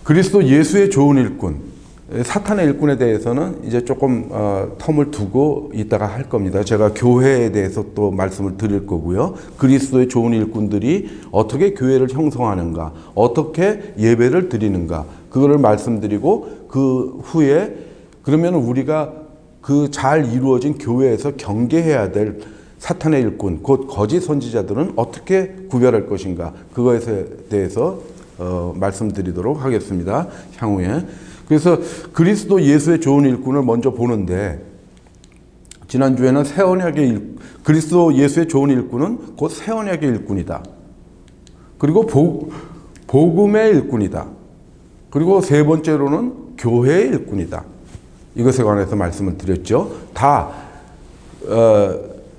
그리스도 예수의 좋은 일꾼, 사탄의 일꾼에 대해서는 이제 조금 텀을 두고 이따가 할 겁니다. 제가 교회에 대해서 또 말씀을 드릴 거고요. 그리스도의 좋은 일꾼들이 어떻게 교회를 형성하는가, 어떻게 예배를 드리는가, 그거를 말씀드리고 그 후에 그러면 우리가 그 잘 이루어진 교회에서 경계해야 될 사탄의 일꾼, 곧 거짓 선지자들은 어떻게 구별할 것인가, 그것에 대해서 말씀드리도록 하겠습니다. 향후에. 그래서 그리스도 예수의 좋은 일꾼을 먼저 보는데, 지난주에는 새 언약의 그리스도 예수의 좋은 일꾼은 곧 새 언약의 일꾼이다. 그리고 복음의 일꾼이다. 그리고 세 번째로는 교회의 일꾼이다. 이것에 관해서 말씀을 드렸죠. 다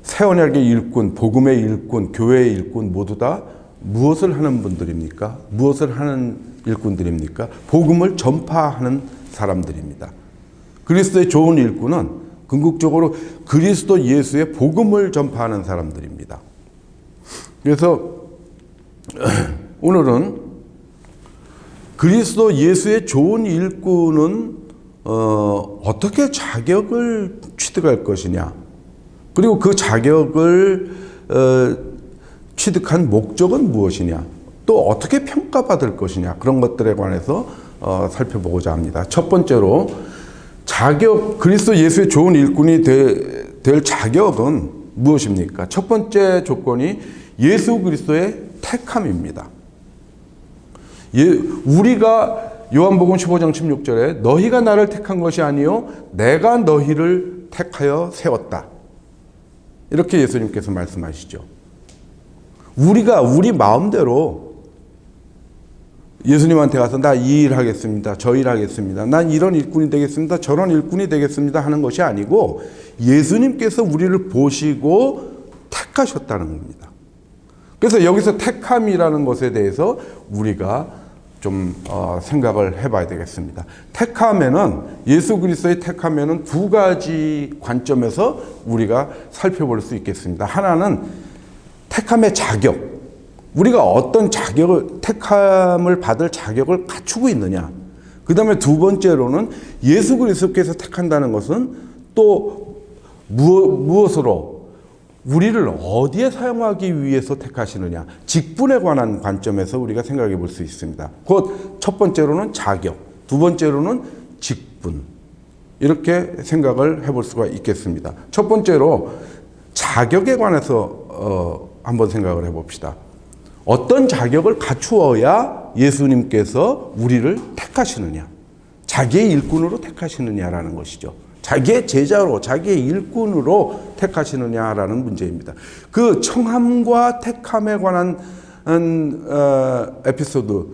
새 언약의 일꾼, 복음의 일꾼, 교회의 일꾼 모두 다 무엇을 하는 분들입니까? 무엇을 하는 일꾼들입니까? 복음을 전파하는 사람들입니다. 그리스도의 좋은 일꾼은 궁극적으로 그리스도 예수의 복음을 전파하는 사람들입니다. 그래서 오늘은 그리스도 예수의 좋은 일꾼은 어떻게 자격을 취득할 것이냐, 그리고 그 자격을 취득한 목적은 무엇이냐, 또 어떻게 평가받을 것이냐, 그런 것들에 관해서 살펴보고자 합니다. 첫 번째로 그리스도 예수의 좋은 일꾼이 될 자격은 무엇입니까? 첫 번째 조건이 예수 그리스도의 택함입니다. 우리가 요한복음 15장 16절에 너희가 나를 택한 것이 아니요 내가 너희를 택하여 세웠다, 이렇게 예수님께서 말씀하시죠. 우리가 우리 마음대로 예수님한테 가서 나 이 일 하겠습니다, 저 일 하겠습니다, 난 이런 일꾼이 되겠습니다, 저런 일꾼이 되겠습니다 하는 것이 아니고 예수님께서 우리를 보시고 택하셨다는 겁니다. 그래서 여기서 택함이라는 것에 대해서 우리가 좀 생각을 해봐야 되겠습니다. 택함에는, 예수 그리스도의 택함에는 두 가지 관점에서 우리가 살펴볼 수 있겠습니다. 하나는 택함의 자격, 우리가 어떤 택함을 받을 자격을 갖추고 있느냐. 그 다음에 두 번째로는 예수 그리스도께서 택한다는 것은 또 무엇으로, 우리를 어디에 사용하기 위해서 택하시느냐, 직분에 관한 관점에서 우리가 생각해 볼 수 있습니다. 곧 첫 번째로는 자격, 두 번째로는 직분, 이렇게 생각을 해볼 수가 있겠습니다. 첫 번째로 자격에 관해서 한번 생각을 해봅시다. 어떤 자격을 갖추어야 예수님께서 우리를 택하시느냐, 자기의 일꾼으로 택하시느냐라는 것이죠. 자기의 제자로, 자기의 일꾼으로 택하시느냐라는 문제입니다. 그 청함과 택함에 관한 에피소드,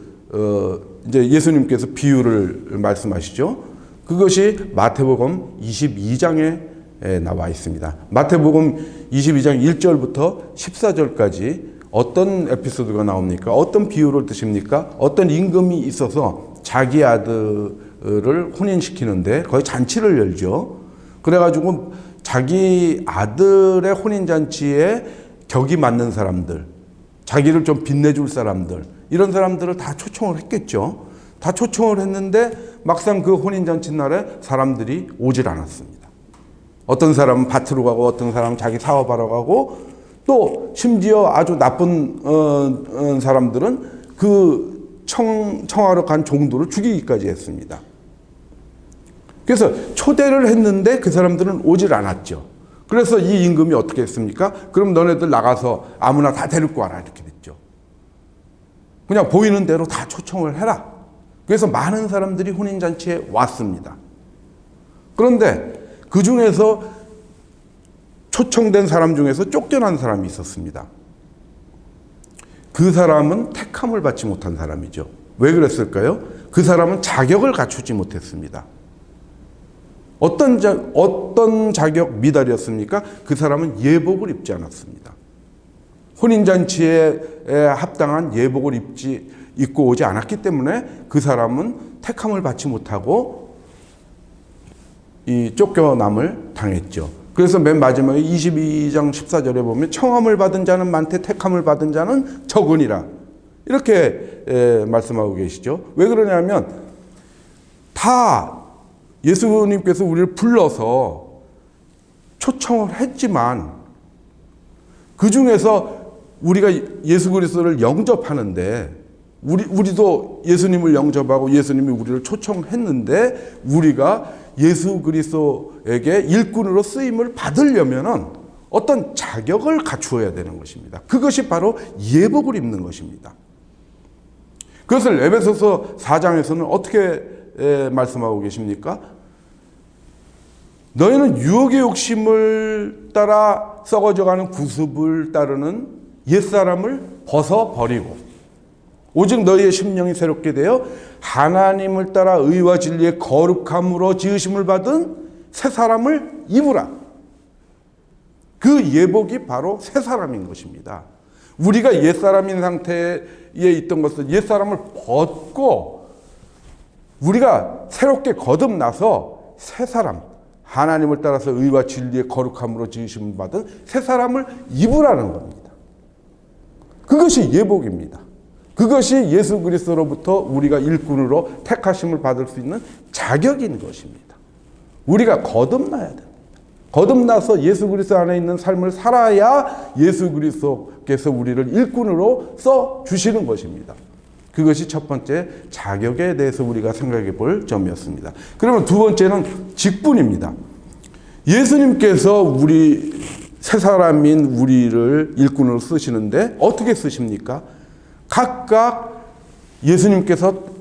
이제 예수님께서 비유를 말씀하시죠. 그것이 마태복음 22장에 나와 있습니다. 마태복음 22장 1절부터 14절까지 어떤 에피소드가 나옵니까? 어떤 비유를 드십니까? 어떤 임금이 있어서 자기 아들을 혼인시키는데 거의 잔치를 열죠. 그래가지고 자기 아들의 혼인잔치에 격이 맞는 사람들, 자기를 좀 빛내줄 사람들, 이런 사람들을 다 초청을 했겠죠. 다 초청을 했는데 막상 그 혼인잔치 날에 사람들이 오질 않았습니다. 어떤 사람은 밭으로 가고, 어떤 사람은 자기 사업하러 가고, 또 심지어 아주 나쁜 사람들은 그 청하러 간 종도를 죽이기까지 했습니다. 그래서 초대를 했는데 그 사람들은 오질 않았죠. 그래서 이 임금이 어떻게 했습니까? 그럼 너네들 나가서 아무나 다 데리고 와라, 이렇게 됐죠. 그냥 보이는 대로 다 초청을 해라. 그래서 많은 사람들이 혼인잔치에 왔습니다. 그런데 그 중에서 초청된 사람 중에서 쫓겨난 사람이 있었습니다. 그 사람은 택함을 받지 못한 사람이죠. 왜 그랬을까요? 그 사람은 자격을 갖추지 못했습니다. 어떤 자격 미달이었습니까? 그 사람은 예복을 입지 않았습니다. 혼인잔치에 합당한 예복을 입고 오지 않았기 때문에 그 사람은 택함을 받지 못하고 이 쫓겨남을 당했죠. 그래서 맨 마지막에 22장 14절에 보면 청함을 받은 자는 많되 택함을 받은 자는 적으니라, 이렇게 말씀하고 계시죠. 왜 그러냐면 다 예수님께서 우리를 불러서 초청을 했지만 그 중에서 우리가 예수 그리스도를 영접하는데 우리도 예수님을 영접하고 예수님이 우리를 초청했는데 우리가 예수 그리스도에게 일꾼으로 쓰임을 받으려면은 어떤 자격을 갖추어야 되는 것입니다. 그것이 바로 예복을 입는 것입니다. 그것을 에베소서 4장에서는 어떻게 말씀하고 계십니까? 너희는 유혹의 욕심을 따라 썩어져가는 구습을 따르는 옛사람을 벗어버리고 오직 너희의 심령이 새롭게 되어 하나님을 따라 의와 진리의 거룩함으로 지으심을 받은 새 사람을 입으라. 그 예복이 바로 새 사람인 것입니다. 우리가 옛사람인 상태에 있던 것은 옛사람을 벗고 우리가 새롭게 거듭나서 새 사람, 하나님을 따라서 의와 진리의 거룩함으로 지으심을 받은 새 사람을 입으라는 겁니다. 그것이 예복입니다. 그것이 예수 그리스도로부터 우리가 일꾼으로 택하심을 받을 수 있는 자격인 것입니다. 우리가 거듭나야 됩니다. 거듭나서 예수 그리스도 안에 있는 삶을 살아야 예수 그리스도께서 우리를 일꾼으로 써 주시는 것입니다. 그것이 첫 번째 자격에 대해서 우리가 생각해 볼 점이었습니다. 그러면 두 번째는 직분입니다. 예수님께서 우리 새 사람인 우리를 일꾼으로 쓰시는데 어떻게 쓰십니까? 각각 예수님께서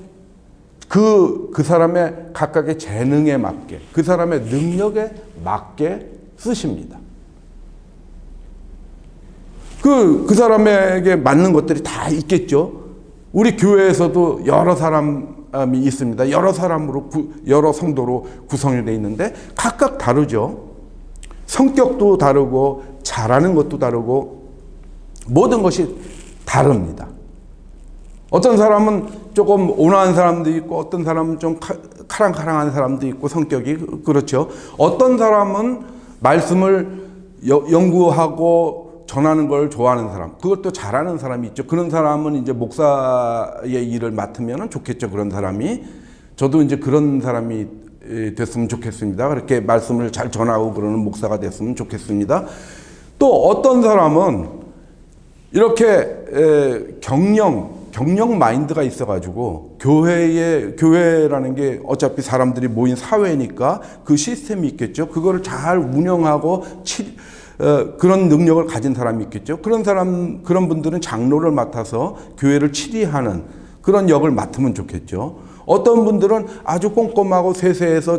그 사람의 각각의 재능에 맞게, 그 사람의 능력에 맞게 쓰십니다. 그 사람에게 맞는 것들이 다 있겠죠. 우리 교회에서도 여러 사람이 있습니다. 여러 사람으로, 여러 성도로 구성이 되어 있는데 각각 다르죠. 성격도 다르고, 잘하는 것도 다르고, 모든 것이 다릅니다. 어떤 사람은 조금 온화한 사람도 있고 어떤 사람은 좀 카랑카랑한 사람도 있고 성격이 그렇죠. 어떤 사람은 말씀을 연구하고 전하는 걸 좋아하는 사람, 그것도 잘하는 사람이 있죠. 그런 사람은 이제 목사의 일을 맡으면 좋겠죠. 그런 사람이. 저도 이제 그런 사람이 됐으면 좋겠습니다. 그렇게 말씀을 잘 전하고 그러는 목사가 됐으면 좋겠습니다. 또 어떤 사람은 이렇게 경영 마인드가 있어가지고 교회라는 게 어차피 사람들이 모인 사회니까 그 시스템이 있겠죠. 그거를 잘 운영하고 그런 능력을 가진 사람이 있겠죠. 그런 분들은 장로를 맡아서 교회를 치리하는 그런 역을 맡으면 좋겠죠. 어떤 분들은 아주 꼼꼼하고 세세해서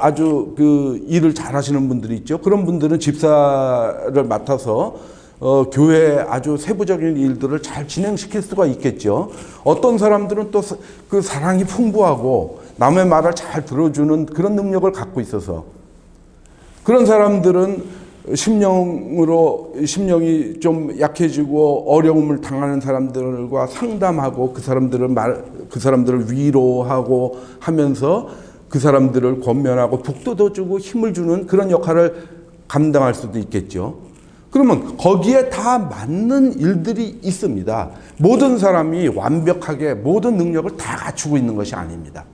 아주 그 일을 잘하시는 분들이 있죠. 그런 분들은 집사를 맡아서 교회의 아주 세부적인 일들을 잘 진행시킬 수가 있겠죠. 어떤 사람들은 또 그 사랑이 풍부하고 남의 말을 잘 들어주는 그런 능력을 갖고 있어서 그런 사람들은 심령이 좀 약해지고 어려움을 당하는 사람들과 상담하고 그 사람들을 위로하고 하면서 그 사람들을 권면하고 북돋워주고 힘을 주는 그런 역할을 감당할 수도 있겠죠. 그러면 거기에 다 맞는 일들이 있습니다. 모든 사람이 완벽하게 모든 능력을 다 갖추고 있는 것이 아닙니다.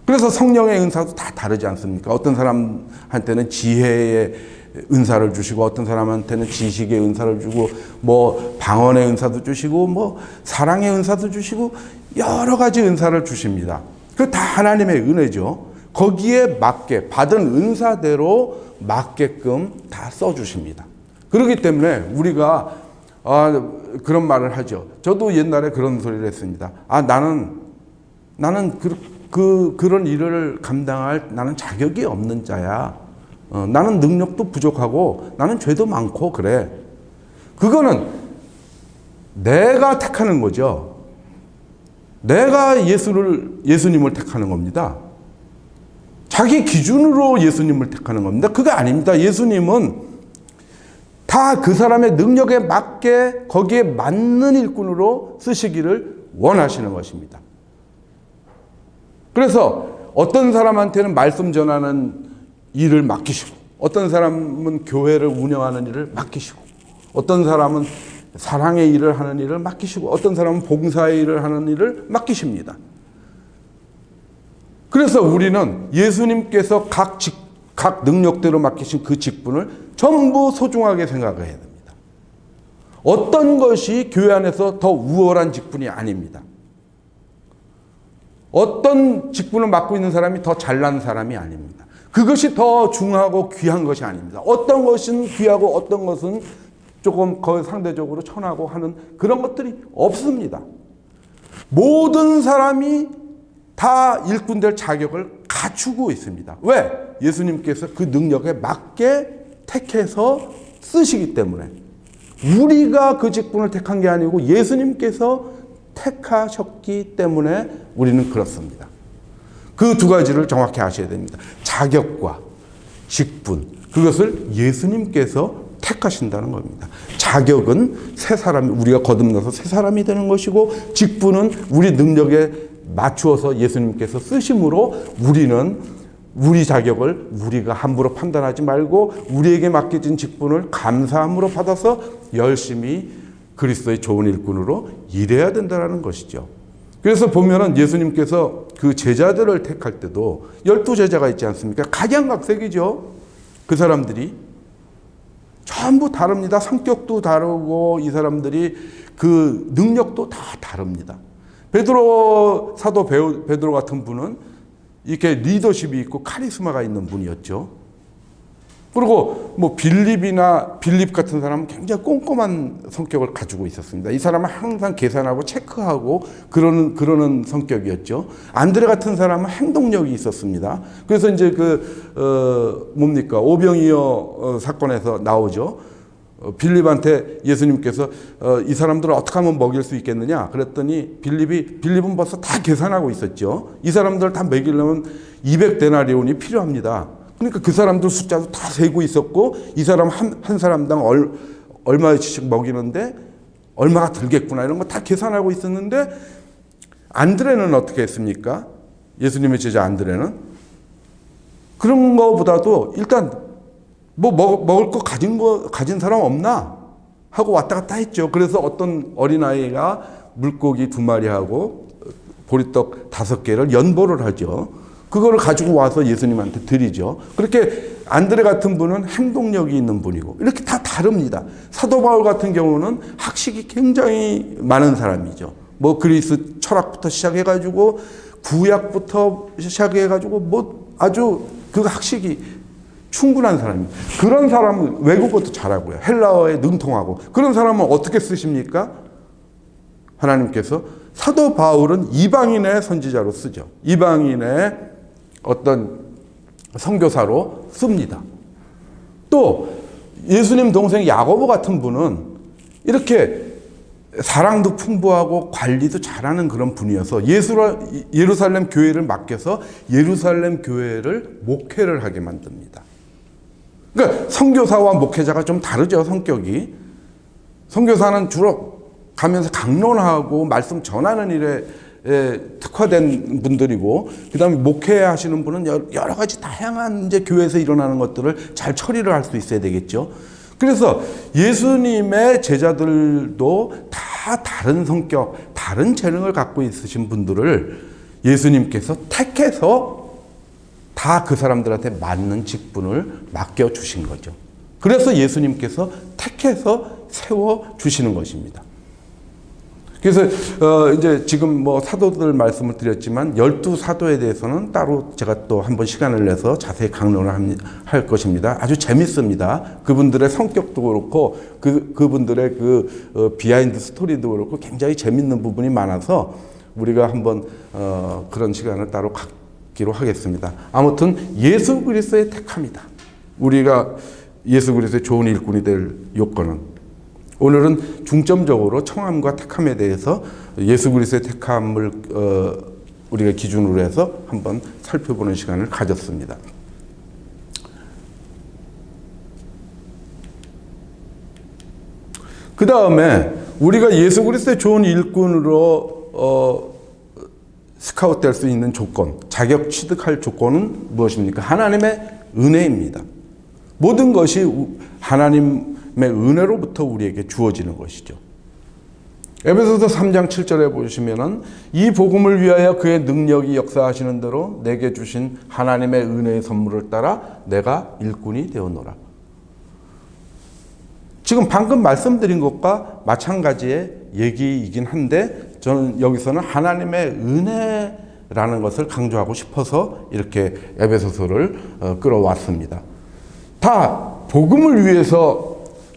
그래서 성령의 은사도 다 다르지 않습니까? 어떤 사람한테는 지혜의 은사를 주시고 어떤 사람한테는 지식의 은사를 주고 뭐 방언의 은사도 주시고 뭐 사랑의 은사도 주시고 여러 가지 은사를 주십니다. 그 다 하나님의 은혜죠. 거기에 맞게 받은 은사대로 맞게끔 다 써주십니다. 그렇기 때문에 우리가 그런 말을 하죠. 저도 옛날에 그런 소리를 했습니다. 나는 그런 일을 감당할 나는 자격이 없는 자야. 나는 능력도 부족하고 나는 죄도 많고 그래. 그거는 내가 택하는 거죠. 내가 예수님을 택하는 겁니다. 자기 기준으로 예수님을 택하는 겁니다. 그거 아닙니다. 예수님은 다 그 사람의 능력에 맞게 거기에 맞는 일꾼으로 쓰시기를 원하시는 것입니다. 그래서 어떤 사람한테는 말씀 전하는 일을 맡기시고 어떤 사람은 교회를 운영하는 일을 맡기시고 어떤 사람은 사랑의 일을 하는 일을 맡기시고 어떤 사람은 봉사의 일을 하는 일을 맡기십니다. 그래서 우리는 예수님께서 각 능력대로 맡기신 그 직분을 전부 소중하게 생각해야 됩니다. 어떤 것이 교회 안에서 더 우월한 직분이 아닙니다. 어떤 직분을 맡고 있는 사람이 더 잘난 사람이 아닙니다. 그것이 더 중하고 귀한 것이 아닙니다. 어떤 것은 귀하고 어떤 것은 조금 거의 상대적으로 천하고 하는 그런 것들이 없습니다. 모든 사람이 다 일꾼 될 자격을 갖추고 있습니다. 왜? 예수님께서 그 능력에 맞게 택해서 쓰시기 때문에. 우리가 그 직분을 택한 게 아니고 예수님께서 택하셨기 때문에 우리는 그렇습니다. 그 두 가지를 정확히 아셔야 됩니다. 자격과 직분, 그것을 예수님께서 택하신다는 겁니다. 자격은 새 사람, 우리가 거듭나서 새 사람이 되는 것이고, 직분은 우리 능력에 맞추어서 예수님께서 쓰심으로 우리는 우리 자격을 우리가 함부로 판단하지 말고 우리에게 맡겨진 직분을 감사함으로 받아서 열심히 그리스도의 좋은 일꾼으로 일해야 된다는 것이죠. 그래서 보면은 예수님께서 그 제자들을 택할 때도 12제자가 있지 않습니까? 각양각색이죠. 그 사람들이 전부 다릅니다. 성격도 다르고 이 사람들이 그 능력도 다 다릅니다. 사도 베드로 같은 분은 이렇게 리더십이 있고 카리스마가 있는 분이었죠. 그리고 빌립 같은 사람은 굉장히 꼼꼼한 성격을 가지고 있었습니다. 이 사람은 항상 계산하고 체크하고 그러는 성격이었죠. 안드레 같은 사람은 행동력이 있었습니다. 그래서 이제 오병이어 사건에서 나오죠. 빌립한테 예수님께서 이 사람들을 어떻게 하면 먹일 수 있겠느냐 그랬더니 빌립은 벌써 다 계산하고 있었죠. 이 사람들을 다 먹이려면 200데나리온이 필요합니다. 그러니까 그 사람들 숫자도 다 세고 있었고, 이 사람 한 사람당 얼마씩 먹이는데 얼마가 들겠구나 이런 거 다 계산하고 있었는데, 안드레는 어떻게 했습니까? 예수님의 제자 안드레는 그런 거보다도 일단 먹을 거 가진 사람 없나 하고 왔다 갔다 했죠. 그래서 어떤 어린아이가 물고기 2마리하고 보리떡 5개를 연보를 하죠. 그거를 가지고 와서 예수님한테 드리죠. 그렇게 안드레 같은 분은 행동력이 있는 분이고, 이렇게 다 다릅니다. 사도 바울 같은 경우는 학식이 굉장히 많은 사람이죠. 그리스 철학부터 시작해가지고 구약부터 시작해가지고 아주 그 학식이 충분한 사람입니다. 그런 사람은 외국어도 잘하고요. 헬라어에 능통하고, 그런 사람은 어떻게 쓰십니까? 하나님께서 사도 바울은 이방인의 선지자로 쓰죠. 이방인의 어떤 선교사로 씁니다. 또 예수님 동생 야고보 같은 분은 이렇게 사랑도 풍부하고 관리도 잘하는 그런 분이어서 예루살렘 교회를 맡겨서 예루살렘 교회를 목회를 하게 만듭니다. 그러니까 선교사와 목회자가 좀 다르죠, 성격이. 선교사는 주로 가면서 강론하고 말씀 전하는 일에 특화된 분들이고, 그 다음에 목회하시는 분은 여러 가지 다양한 이제 교회에서 일어나는 것들을 잘 처리를 할 수 있어야 되겠죠. 그래서 예수님의 제자들도 다 다른 성격, 다른 재능을 갖고 있으신 분들을 예수님께서 택해서 다 그 사람들한테 맞는 직분을 맡겨주신 거죠. 그래서 예수님께서 택해서 세워주시는 것입니다. 그래서 이제 지금 사도들 말씀을 드렸지만 12사도에 대해서는 따로 제가 또 한번 시간을 내서 자세히 강론을 할 것입니다. 아주 재밌습니다. 그분들의 성격도 그렇고 그분들의 비하인드 스토리도 그렇고 굉장히 재밌는 부분이 많아서 우리가 한번 그런 시간을 따로 갖기로 하겠습니다. 아무튼 예수 그리스도의 택함이다. 우리가 예수 그리스도의 좋은 일꾼이 될 요건은, 오늘은 중점적으로 청함과 택함에 대해서 예수 그리스도의 택함을 우리가 기준으로 해서 한번 살펴보는 시간을 가졌습니다. 그 다음에 우리가 예수 그리스도의 좋은 일꾼으로 스카웃 될 수 있는 조건, 자격 취득할 조건은 무엇입니까? 하나님의 은혜입니다. 모든 것이 하나님 은혜로부터 우리에게 주어지는 것이죠. 에베소서 3장 7절에 보시면은 이 복음을 위하여 그의 능력이 역사하시는 대로 내게 주신 하나님의 은혜의 선물을 따라 내가 일꾼이 되었노라. 지금 방금 말씀드린 것과 마찬가지의 얘기이긴 한데 저는 여기서는 하나님의 은혜라는 것을 강조하고 싶어서 이렇게 에베소서를 끌어왔습니다. 다 복음을 위해서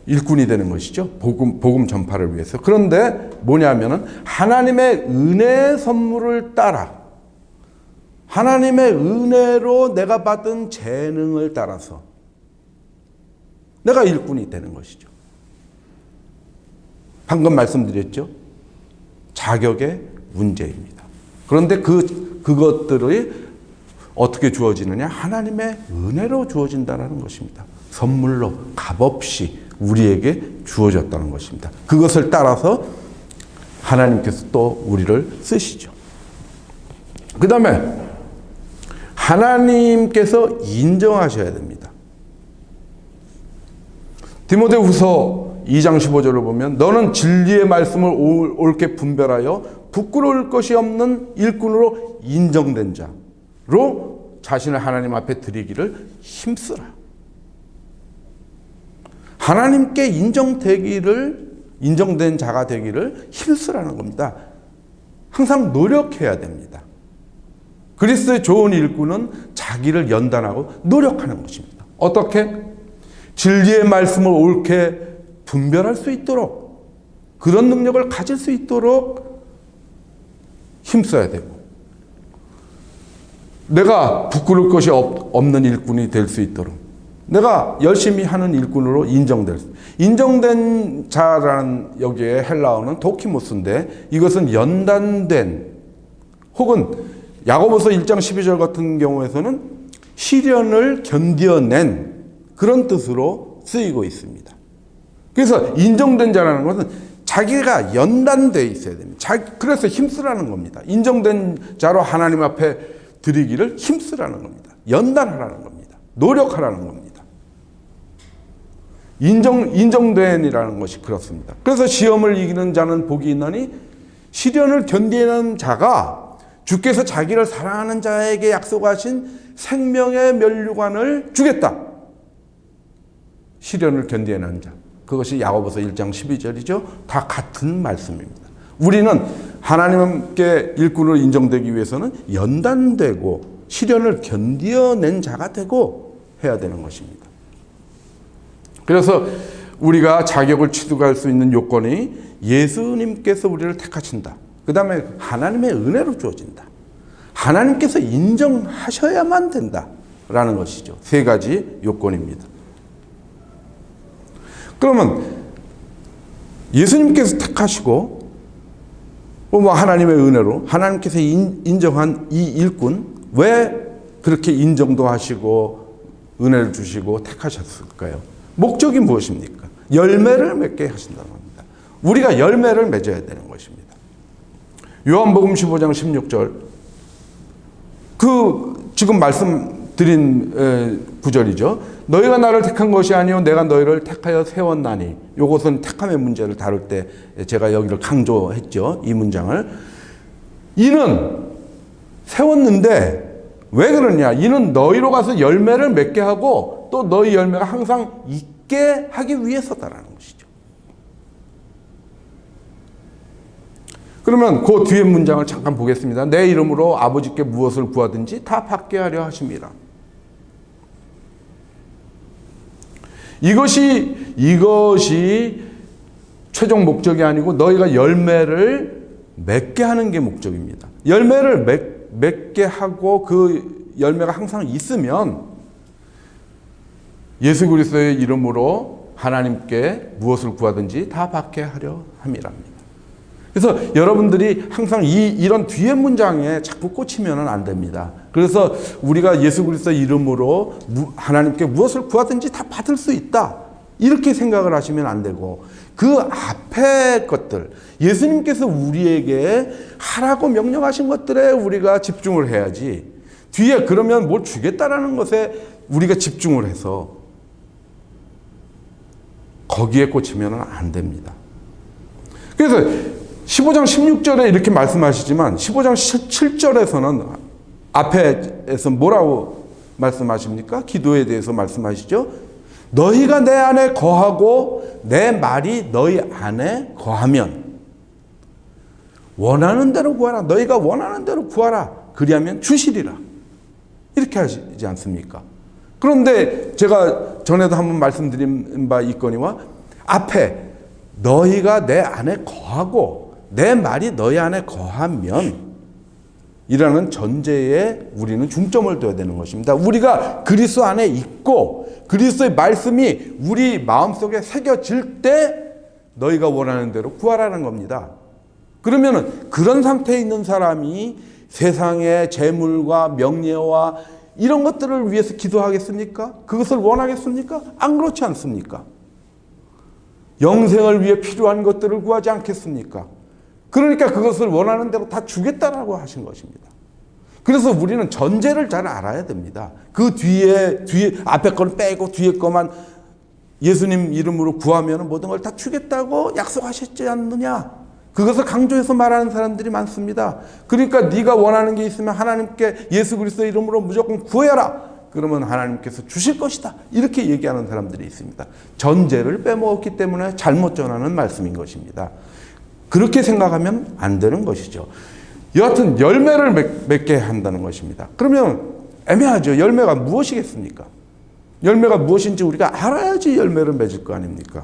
일꾼이 되는 것이죠. 복음 전파를 위해서. 그런데 뭐냐면은 하나님의 은혜의 선물을 따라 하나님의 은혜로 내가 받은 재능을 따라서 내가 일꾼이 되는 것이죠. 방금 말씀드렸죠. 자격의 문제입니다. 그런데 그것들이 어떻게 주어지느냐? 하나님의 은혜로 주어진다는 것입니다. 선물로 값없이 우리에게 주어졌다는 것입니다. 그것을 따라서 하나님께서 또 우리를 쓰시죠. 그 다음에 하나님께서 인정하셔야 됩니다. 디모데후서 2장 15절을 보면 너는 진리의 말씀을 옳게 분별하여 부끄러울 것이 없는 일꾼으로 인정된 자로 자신을 하나님 앞에 드리기를 힘쓰라. 하나님께 인정된 자가 되기를 힘쓰라는 겁니다. 항상 노력해야 됩니다. 그리스도의 좋은 일꾼은 자기를 연단하고 노력하는 것입니다. 어떻게? 진리의 말씀을 옳게 분별할 수 있도록 그런 능력을 가질 수 있도록 힘써야 되고 내가 부끄러울 것이 없는 일꾼이 될 수 있도록 내가 열심히 하는 일꾼으로 인정된 자라는 여기에 헬라어는 도키모스인데 이것은 연단된 혹은 야고보서 1장 12절 같은 경우에서는 시련을 견뎌낸 그런 뜻으로 쓰이고 있습니다. 그래서 인정된 자라는 것은 자기가 연단되어 있어야 됩니다. 그래서 힘쓰라는 겁니다. 인정된 자로 하나님 앞에 드리기를 힘쓰라는 겁니다. 연단하라는 겁니다. 노력하라는 겁니다. 인정된이라는 것이 그렇습니다. 그래서 시험을 이기는 자는 복이 있나니 시련을 견디는 자가 주께서 자기를 사랑하는 자에게 약속하신 생명의 면류관을 주겠다. 시련을 견디는 자. 그것이 야고보서 1장 12절이죠. 다 같은 말씀입니다. 우리는 하나님께 일꾼으로 인정되기 위해서는 연단되고 시련을 견뎌낸 자가 되고 해야 되는 것입니다. 그래서 우리가 자격을 취득할 수 있는 요건이 예수님께서 우리를 택하신다. 그 다음에 하나님의 은혜로 주어진다. 하나님께서 인정하셔야만 된다라는 것이죠. 세 가지 요건입니다. 그러면 예수님께서 택하시고 하나님의 은혜로 하나님께서 인정한 이 일꾼 왜 그렇게 인정도 하시고 은혜를 주시고 택하셨을까요? 목적이 무엇입니까? 열매를 맺게 하신다는 겁니다. 우리가 열매를 맺어야 되는 것입니다. 요한복음 15장 16절 지금 말씀드린 구절이죠. 너희가 나를 택한 것이 아니요 내가 너희를 택하여 세웠나니. 이것은 택함의 문제를 다룰 때 제가 여기를 강조했죠. 이 문장을. 이는 세웠는데 왜 그러냐? 이는 너희로 가서 열매를 맺게 하고 또 너희 열매가 항상 있게 하기 위해서다라는 것이죠. 그러면 그 뒤에 문장을 잠깐 보겠습니다. 내 이름으로 아버지께 무엇을 구하든지 다 받게 하려 하심이라. 이것이 최종 목적이 아니고 너희가 열매를 맺게 하는 게 목적입니다. 열매를 맺게 하고 그 열매가 항상 있으면 예수 그리스도의 이름으로 하나님께 무엇을 구하든지 다 받게 하려 함이랍니다. 그래서 여러분들이 항상 이런 뒤에 문장에 자꾸 꽂히면 안 됩니다. 그래서 우리가 예수 그리스도의 이름으로 하나님께 무엇을 구하든지 다 받을 수 있다. 이렇게 생각을 하시면 안 되고 그 앞에 것들 예수님께서 우리에게 하라고 명령하신 것들에 우리가 집중을 해야지 뒤에 그러면 뭘 주겠다라는 것에 우리가 집중을 해서 거기에 꽂히면 안 됩니다. 그래서 15장 16절에 이렇게 말씀하시지만 15장 7절에서는 앞에서 뭐라고 말씀하십니까? 기도에 대해서 말씀하시죠. 너희가 내 안에 거하고 내 말이 너희 안에 거하면 원하는 대로 구하라. 너희가 원하는 대로 구하라. 그리하면 주시리라. 이렇게 하시지 않습니까? 그런데 제가 전에도 한번 말씀드린 바 있거니와 앞에 너희가 내 안에 거하고 내 말이 너희 안에 거하면 이라는 전제에 우리는 중점을 둬야 되는 것입니다. 우리가 그리스도 안에 있고 그리스도의 말씀이 우리 마음속에 새겨질 때 너희가 원하는 대로 구하라는 겁니다. 그러면은 그런 상태에 있는 사람이 세상의 재물과 명예와 이런 것들을 위해서 기도하겠습니까? 그것을 원하겠습니까? 안 그렇지 않습니까? 영생을 위해 필요한 것들을 구하지 않겠습니까? 그러니까 그것을 원하는 대로 다 주겠다라고 하신 것입니다. 그래서 우리는 전제를 잘 알아야 됩니다. 그 뒤에 앞에 걸 빼고 뒤에 거만 예수님 이름으로 구하면 모든 걸 다 주겠다고 약속하셨지 않느냐? 그것을 강조해서 말하는 사람들이 많습니다. 그러니까 네가 원하는 게 있으면 하나님께 예수 그리스도 이름으로 무조건 구해라. 그러면 하나님께서 주실 것이다. 이렇게 얘기하는 사람들이 있습니다. 전제를 빼먹었기 때문에 잘못 전하는 말씀인 것입니다. 그렇게 생각하면 안 되는 것이죠. 여하튼 열매를 맺게 한다는 것입니다. 그러면 애매하죠. 열매가 무엇이겠습니까? 열매가 무엇인지 우리가 알아야지 열매를 맺을 거 아닙니까?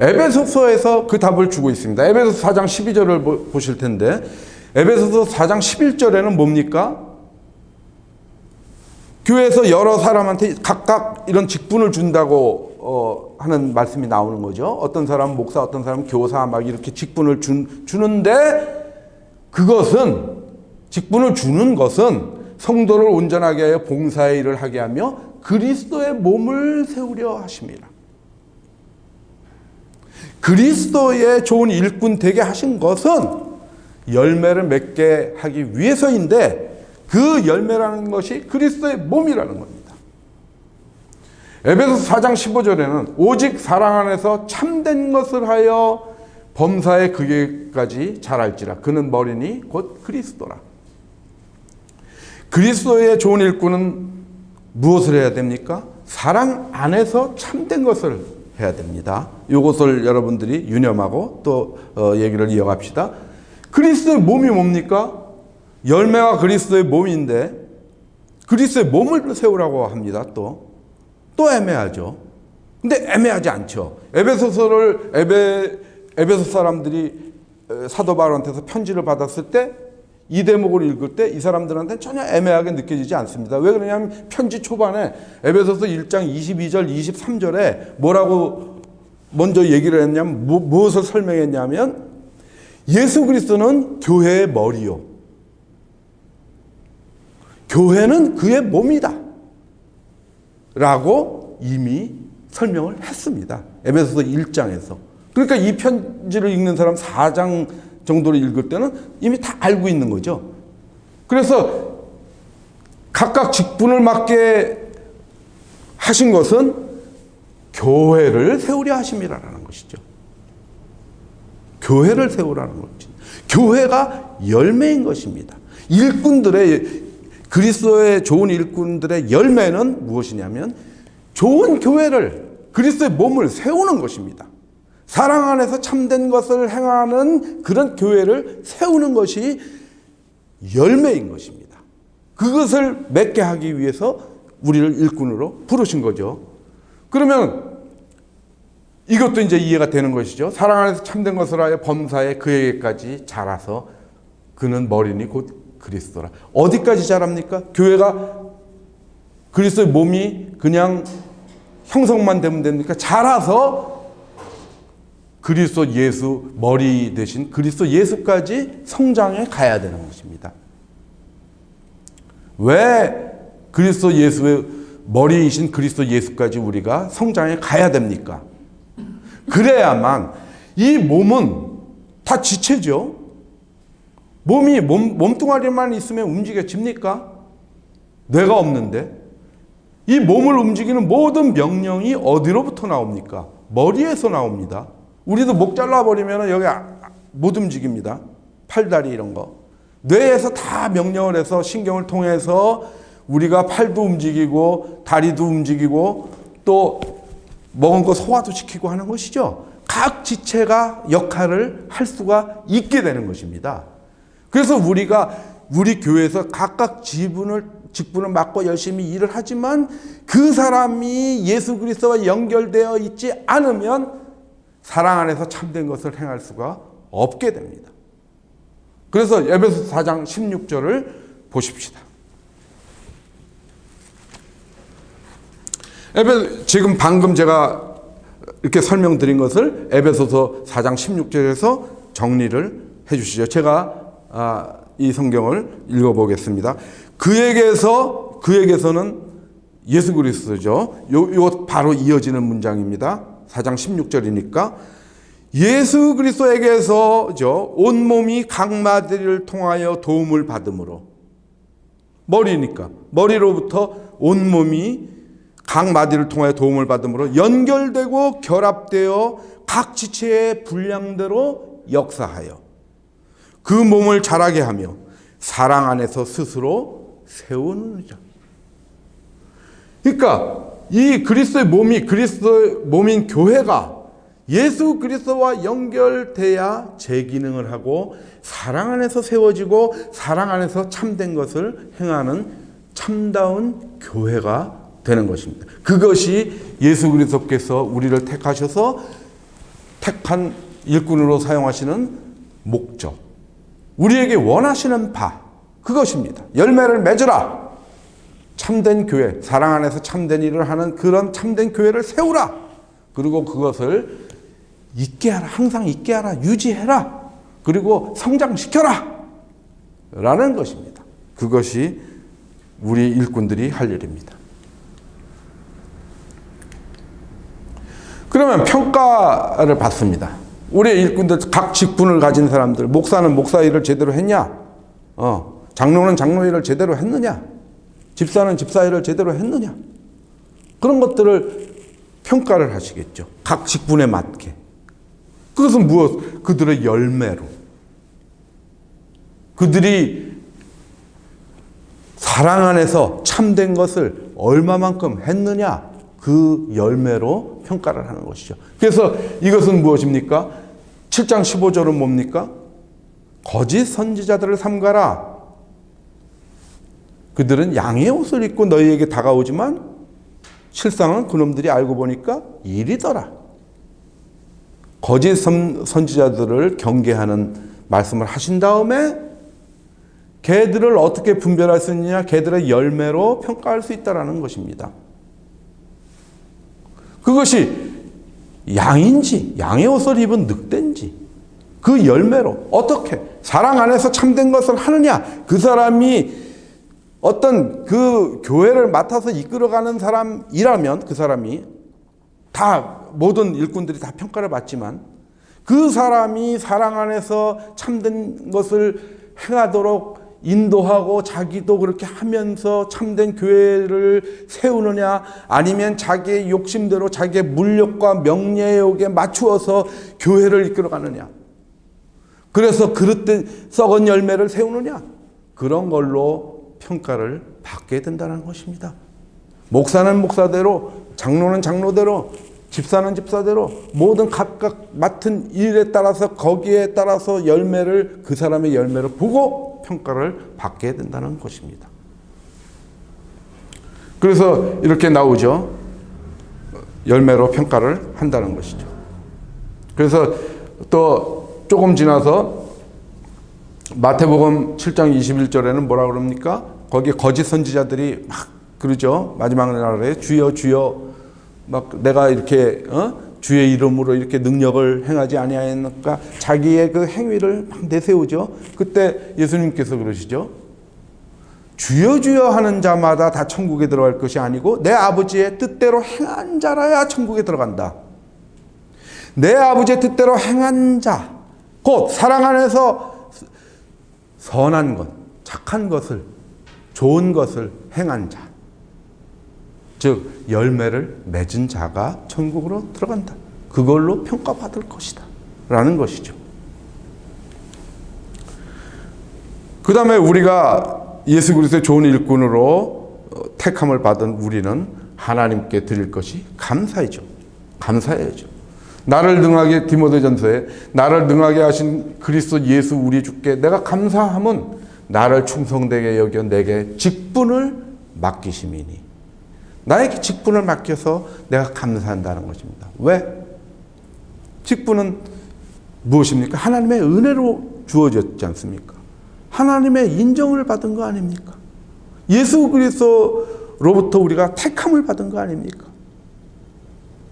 에베소서에서 그 답을 주고 있습니다. 에베소서 4장 12절을 보실 텐데 에베소서 4장 11절에는 뭡니까? 교회에서 여러 사람한테 각각 이런 직분을 준다고 하는 말씀이 나오는 거죠. 어떤 사람은 목사, 어떤 사람은 교사 막 이렇게 직분을 주는데 그것은 직분을 주는 것은 성도를 온전하게 하여 봉사의 일을 하게 하며 그리스도의 몸을 세우려 하심이라. 그리스도의 좋은 일꾼 되게 하신 것은 열매를 맺게 하기 위해서인데 그 열매라는 것이 그리스도의 몸이라는 겁니다. 에베소서 4장 15절에는 오직 사랑 안에서 참된 것을 하여 범사에 그게까지 자랄지라. 그는 머리니 곧 그리스도라. 그리스도의 좋은 일꾼은 무엇을 해야 됩니까? 사랑 안에서 참된 것을 해야 됩니다. 이것을 여러분들이 유념하고 또 얘기를 이어갑시다. 그리스도의 몸이 뭡니까? 열매가 그리스도의 몸인데 그리스도의 몸을 세우라고 합니다. 또 애매하죠. 근데 애매하지 않죠. 에베소 사람들이 사도 바울한테서 편지를 받았을 때 이 대목을 읽을 때 이 사람들한테는 전혀 애매하게 느껴지지 않습니다. 왜 그러냐면 편지 초반에 에베소서 1장 22절 23절에 뭐라고 먼저 얘기를 했냐면 무엇을 설명했냐면 예수 그리스도는 교회의 머리요. 교회는 그의 몸이다. 라고 이미 설명을 했습니다. 에베소서 1장에서. 그러니까 이 편지를 읽는 사람 4장 정도를 읽을 때는 이미 다 알고 있는 거죠. 그래서 각각 직분을 맡게 하신 것은 교회를 세우려 하심이라는 것이죠. 교회를 세우라는 것이죠. 교회가 열매인 것입니다. 일꾼들의 그리스도의 좋은 일꾼들의 열매는 무엇이냐면 좋은 교회를 그리스도의 몸을 세우는 것입니다. 사랑 안에서 참된 것을 행하는 그런 교회를 세우는 것이 열매인 것입니다. 그것을 맺게 하기 위해서 우리를 일꾼으로 부르신 거죠. 그러면 이것도 이제 이해가 되는 것이죠. 사랑 안에서 참된 것을 하여 범사에 그에게까지 자라서 그는 머리니 곧 그리스도라. 어디까지 자랍니까? 교회가 그리스도의 몸이 그냥 형성만 되면 됩니까? 자라서 그리스도 예수 머리 대신 그리스도 예수까지 성장해 가야 되는 것입니다. 왜 그리스도 예수의 머리이신 그리스도 예수까지 우리가 성장해 가야 됩니까? 그래야만 이 몸은 다 지체죠. 몸뚱아리만 있으면 움직여집니까? 뇌가 없는데. 이 몸을 움직이는 모든 명령이 어디로부터 나옵니까? 머리에서 나옵니다. 우리도 목 잘라버리면 여기 못 움직입니다. 팔다리 이런 거. 뇌에서 다 명령을 해서 신경을 통해서 우리가 팔도 움직이고 다리도 움직이고 또 먹은 거 소화도 시키고 하는 것이죠. 각 지체가 역할을 할 수가 있게 되는 것입니다. 그래서 우리 교회에서 각각 직분을 맡고 열심히 일을 하지만 그 사람이 예수 그리스도와 연결되어 있지 않으면 사랑 안에서 참된 것을 행할 수가 없게 됩니다. 그래서 에베소서 4장 16절을 보십시다. 지금 방금 제가 이렇게 설명드린 것을 에베소서 4장 16절에서 정리를 해 주시죠. 제가 이 성경을 읽어보겠습니다. 그에게서는 예수 그리스도죠. 요 바로 이어지는 문장입니다. 4장 16절이니까 예수 그리스도에게서죠. 온몸이 각 마디를 통하여 도움을 받음으로 머리니까 머리로부터 온몸이 각 마디를 통하여 도움을 받음으로 연결되고 결합되어 각 지체의 분량대로 역사하여 그 몸을 자라게 하며 사랑 안에서 스스로 세우는 자. 그러니까 이 그리스도의 몸인 교회가 예수 그리스도와 연결돼야 제 기능을 하고 사랑 안에서 세워지고 사랑 안에서 참된 것을 행하는 참다운 교회가 되는 것입니다. 그것이 예수 그리스도께서 우리를 택하셔서 택한 일꾼으로 사용하시는 목적, 우리에게 원하시는 바, 그것입니다. 열매를 맺으라. 참된 교회, 사랑 안에서 참된 일을 하는 그런 참된 교회를 세우라. 그리고 그것을 있게 하라. 항상 있게 하라. 유지해라. 그리고 성장시켜라. 라는 것입니다. 그것이 우리 일꾼들이 할 일입니다. 그러면 평가를 받습니다. 우리의 일꾼들, 각 직분을 가진 사람들, 목사는 목사 일을 제대로 했냐? 장로는 장로 일을 제대로 했느냐? 집사는 집사 일을 제대로 했느냐? 그런 것들을 평가를 하시겠죠. 각 직분에 맞게. 그것은 무엇? 그들의 열매로. 그들이 사랑 안에서 참된 것을 얼마만큼 했느냐? 그 열매로 평가를 하는 것이죠. 그래서 이것은 무엇입니까? 7장 15절은 뭡니까? 거짓 선지자들을 삼가라. 그들은 양의 옷을 입고 너희에게 다가오지만 실상은 그놈들이 알고 보니까 일이더라. 거짓 선지자들을 경계하는 말씀을 하신 다음에 개들을 어떻게 분별할 수 있느냐? 개들의 열매로 평가할 수 있다는 것입니다. 그것이 양인지 양의 옷을 입은 늑대인지 그 열매로 어떻게 사랑 안에서 참된 것을 하느냐, 그 사람이 어떤 그 교회를 맡아서 이끌어가는 사람이라면 그 사람이 다 모든 일꾼들이 다 평가를 받지만 그 사람이 사랑 안에서 참된 것을 행하도록 인도하고 자기도 그렇게 하면서 참된 교회를 세우느냐, 아니면 자기의 욕심대로 자기의 물욕과 명예욕에 맞추어서 교회를 이끌어가느냐, 그래서 그릇된 썩은 열매를 세우느냐, 그런 걸로 평가를 받게 된다는 것입니다. 목사는 목사대로, 장로는 장로대로, 집사는 집사대로 모든 각각 맡은 일에 따라서 거기에 따라서 열매를, 그 사람의 열매를 보고 평가를 받게 된다는 것입니다. 그래서 이렇게 나오죠. 열매로 평가를 한다는 것이죠. 그래서 또 조금 지나서 마태복음 7장 21절에는 뭐라 그럽니까? 거기에 거짓 선지자들이 막 그러죠. 마지막 날에 주여 주여 막 내가 이렇게 주의 이름으로 이렇게 능력을 행하지 아니하였는가, 자기의 그 행위를 막 내세우죠. 그때 예수님께서 그러시죠. 주여 주여 하는 자마다 다 천국에 들어갈 것이 아니고 내 아버지의 뜻대로 행한 자라야 천국에 들어간다. 내 아버지의 뜻대로 행한 자, 곧 사랑 안에서 선한 것, 착한 것을, 좋은 것을 행한 자, 즉 열매를 맺은 자가 천국으로 들어간다. 그걸로 평가받을 것이다 라는 것이죠. 그 다음에 우리가 예수 그리스도의 좋은 일꾼으로 택함을 받은 우리는 하나님께 드릴 것이 감사이죠. 감사해야죠. 나를 능하게, 디모데전서에 나를 능하게 하신 그리스도 예수 우리 주께 내가 감사함은 나를 충성되게 여겨 내게 직분을 맡기심이니, 나에게 직분을 맡겨서 내가 감사한다는 것입니다. 왜? 직분은 무엇입니까? 하나님의 은혜로 주어졌지 않습니까? 하나님의 인정을 받은 거 아닙니까? 예수 그리스도로부터 우리가 택함을 받은 거 아닙니까?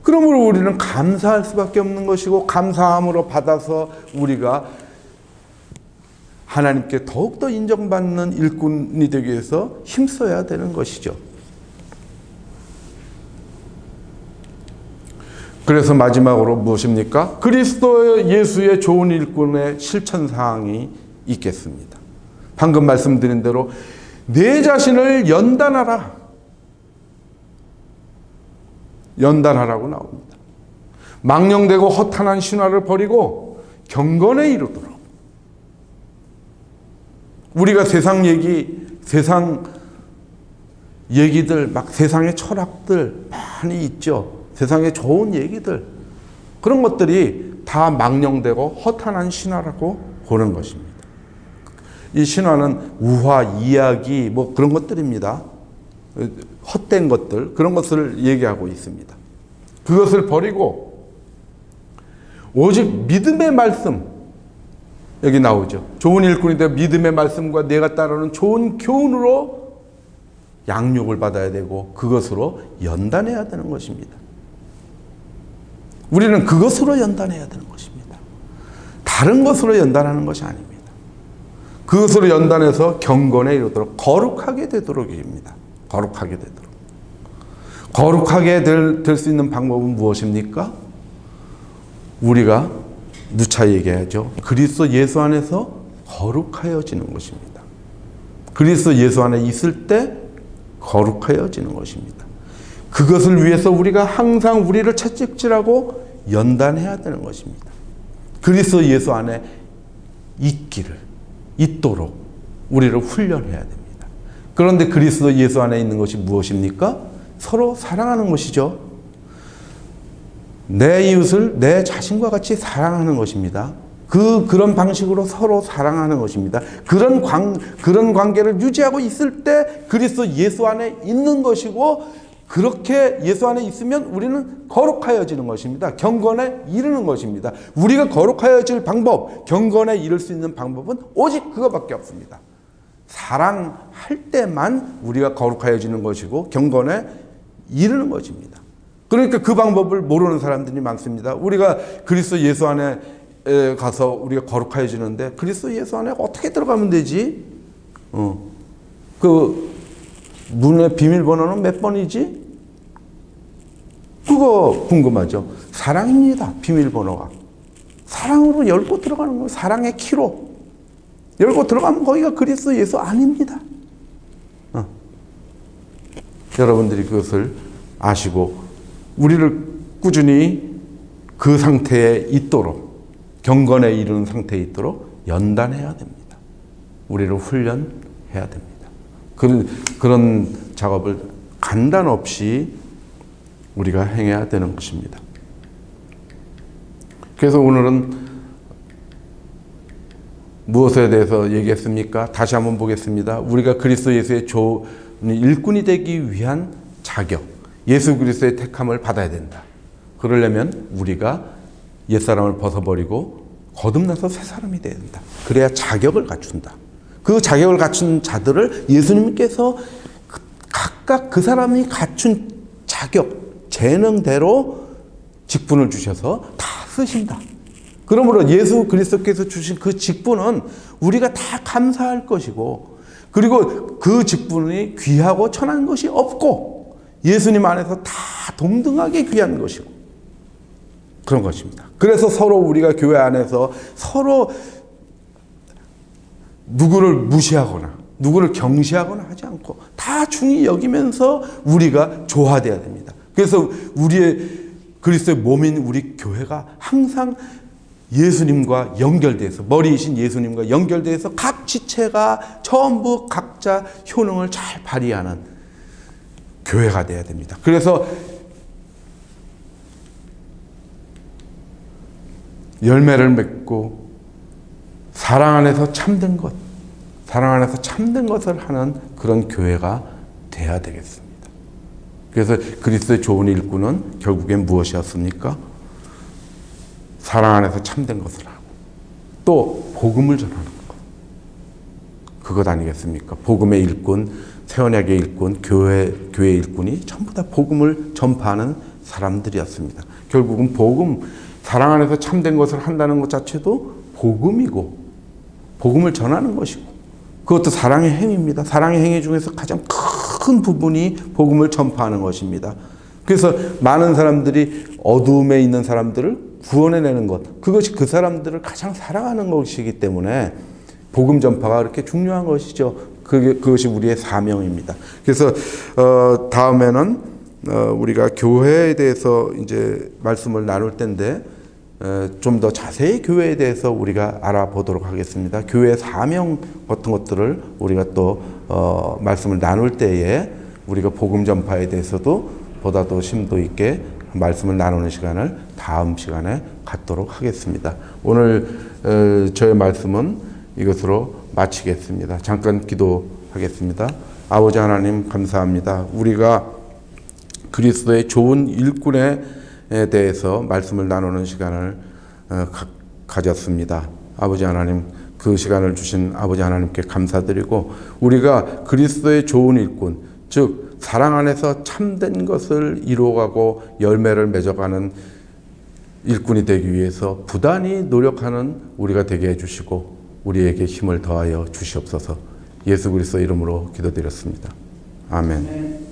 그러므로 우리는 감사할 수밖에 없는 것이고, 감사함으로 받아서 우리가 하나님께 더욱더 인정받는 일꾼이 되기 위해서 힘써야 되는 것이죠. 그래서 마지막으로 무엇입니까? 그리스도 예수의 좋은 일꾼의 실천사항이 있겠습니다. 방금 말씀드린 대로 내 자신을 연단하라. 연단하라고 나옵니다. 망령되고 허탄한 신화를 버리고 경건에 이르도록. 우리가 세상 얘기들, 막 세상의 철학들 많이 있죠. 세상에 좋은 얘기들, 그런 것들이 다 망령되고 허탄한 신화라고 보는 것입니다. 이 신화는 우화, 이야기, 뭐 그런 것들입니다. 헛된 것들, 그런 것을 얘기하고 있습니다. 그것을 버리고 오직 믿음의 말씀, 여기 나오죠. 좋은 일꾼이 되어 믿음의 말씀과 내가 따르는 좋은 교훈으로 양육을 받아야 되고 그것으로 연단해야 되는 것입니다. 우리는 그것으로 연단해야 되는 것입니다. 다른 것으로 연단하는 것이 아닙니다. 그것으로 연단해서 경건에 이르도록, 거룩하게 되도록입니다. 거룩하게 되도록. 거룩하게 될 수 있는 방법은 무엇입니까? 우리가 누차 얘기하죠. 그리스도 예수 안에서 거룩하여지는 것입니다. 그리스도 예수 안에 있을 때 거룩하여지는 것입니다. 그것을 위해서 우리가 항상 우리를 채찍질하고 연단해야 되는 것입니다. 그리스도 예수 안에 있도록 우리를 훈련해야 됩니다. 그런데 그리스도 예수 안에 있는 것이 무엇입니까? 서로 사랑하는 것이죠. 내 이웃을 내 자신과 같이 사랑하는 것입니다. 그런 방식으로 서로 사랑하는 것입니다. 그런 관계를 유지하고 있을 때 그리스도 예수 안에 있는 것이고, 그렇게 예수 안에 있으면 우리는 거룩하여지는 것입니다. 경건에 이르는 것입니다. 우리가 거룩하여질 방법, 경건에 이를 수 있는 방법은 오직 그것밖에 없습니다. 사랑할 때만 우리가 거룩하여지는 것이고 경건에 이르는 것입니다. 그러니까 그 방법을 모르는 사람들이 많습니다. 우리가 그리스도 예수 안에 가서 우리가 거룩해지는데 그리스도 예수 안에 어떻게 들어가면 되지? 그 문의 비밀번호는 몇 번이지? 그거 궁금하죠? 사랑입니다. 비밀번호가. 사랑으로 열고 들어가는 거예요. 사랑의 키로. 열고 들어가면 거기가 그리스도 예수 아닙니다. 여러분들이 그것을 아시고 우리를 꾸준히 그 상태에 있도록, 경건에 이르는 상태에 있도록 연단해야 됩니다. 우리를 훈련해야 됩니다. 그런 작업을 간단 없이 우리가 행해야 되는 것입니다. 그래서 오늘은 무엇에 대해서 얘기했습니까? 다시 한번 보겠습니다. 우리가 그리스도 예수의 일꾼이 되기 위한 자격, 예수 그리스도의 택함을 받아야 된다. 그러려면 우리가 옛사람을 벗어버리고 거듭나서 새 사람이 돼야 된다. 그래야 자격을 갖춘다. 그 자격을 갖춘 자들을 예수님께서 각각 그 사람이 갖춘 자격, 재능대로 직분을 주셔서 다 쓰신다. 그러므로 예수 그리스도께서 주신 그 직분은 우리가 다 감사할 것이고, 그리고 그 직분이 귀하고 천한 것이 없고 예수님 안에서 다 동등하게 귀한 것이고 그런 것입니다. 그래서 서로 우리가 교회 안에서 서로 누구를 무시하거나 누구를 경시하거나 하지 않고 다 중히 여기면서 우리가 조화돼야 됩니다. 그래서 우리의 그리스도의 몸인 우리 교회가 항상 예수님과 연결돼서, 머리이신 예수님과 연결돼서 각 지체가 전부 각자 효능을 잘 발휘하는 교회가 돼야 됩니다. 그래서 열매를 맺고 사랑 안에서 참된 것, 사랑 안에서 참된 것을 하는 그런 교회가 돼야 되겠습니다. 그래서 그리스도의 좋은 일꾼은 결국엔 무엇이었습니까? 사랑 안에서 참된 것을 하고 또 복음을 전하는 것. 그것 아니겠습니까? 복음의 일꾼, 새 언약의 일꾼, 교회의 일꾼이 전부 다 복음을 전파하는 사람들이었습니다. 결국은 복음, 사랑 안에서 참된 것을 한다는 것 자체도 복음이고 복음을 전하는 것이고 그것도 사랑의 행위입니다. 사랑의 행위 중에서 가장 큰 부분이 복음을 전파하는 것입니다. 그래서 많은 사람들이 어두움에 있는 사람들을 구원해내는 것, 그것이 그 사람들을 가장 사랑하는 것이기 때문에 복음 전파가 그렇게 중요한 것이죠. 그것이 우리의 사명입니다. 그래서 다음에는 우리가 교회에 대해서 이제 말씀을 나눌 텐데 좀 더 자세히 교회에 대해서 우리가 알아보도록 하겠습니다. 교회의 사명 같은 것들을 우리가 또 말씀을 나눌 때에 우리가 복음 전파에 대해서도 보다 더 심도 있게 말씀을 나누는 시간을 다음 시간에 갖도록 하겠습니다. 오늘 저의 말씀은 이것으로 마치겠습니다. 잠깐 기도하겠습니다. 아버지 하나님 감사합니다. 우리가 그리스도의 좋은 일꾼에 대해서 말씀을 나누는 시간을 가졌습니다. 아버지 하나님, 그 시간을 주신 아버지 하나님께 감사드리고 우리가 그리스도의 좋은 일꾼, 즉 사랑 안에서 참된 것을 이루어가고 열매를 맺어가는 일꾼이 되기 위해서 부단히 노력하는 우리가 되게 해주시고 우리에게 힘을 더하여 주시옵소서. 예수 그리스도 이름으로 기도드렸습니다. 아멘.